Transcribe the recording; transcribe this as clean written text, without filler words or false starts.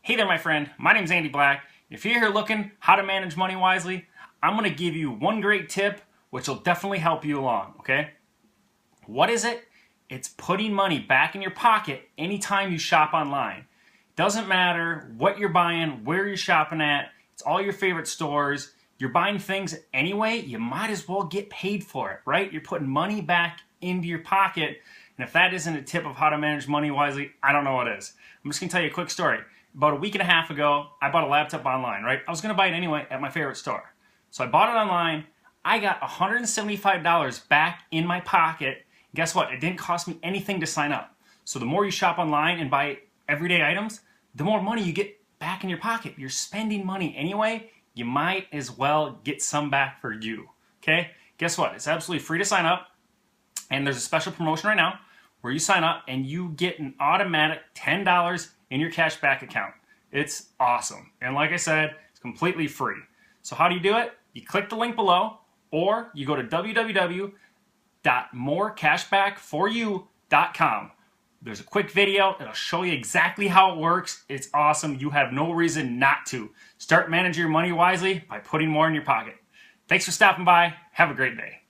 Hey there, my friend. My name's Andy Black. If you're here looking how to manage money wisely, I'm going to give you one great tip which will definitely help you along, okay? What is it? It's putting money back in your pocket anytime you shop online. Doesn't matter what you're buying, where you're shopping at, it's all your favorite stores. You're buying things anyway, you might as well get paid for it, right? You're putting money back into your pocket. And if that isn't a tip of how to manage money wisely, I don't know what is. I'm just going to tell you a quick story. About a week and a half ago, I bought a laptop online, right? I was going to buy it anyway at my favorite store. So I bought it online. I got $175 back in my pocket. Guess what? It didn't cost me anything to sign up. So the more you shop online and buy everyday items, the more money you get back in your pocket. You're spending money anyway. You might as well get some back for you, okay? Guess what? It's absolutely free to sign up. And there's a special promotion right now where you sign up and you get an automatic $10 in your cashback account. It's awesome. And like I said, it's completely free. So how do you do it? You click the link below, or you go to www.morecashbackforyou.com. There's a quick video. It'll show you exactly how it works. It's awesome. You have no reason not to. Start managing your money wisely by putting more in your pocket. Thanks for stopping by. Have a great day.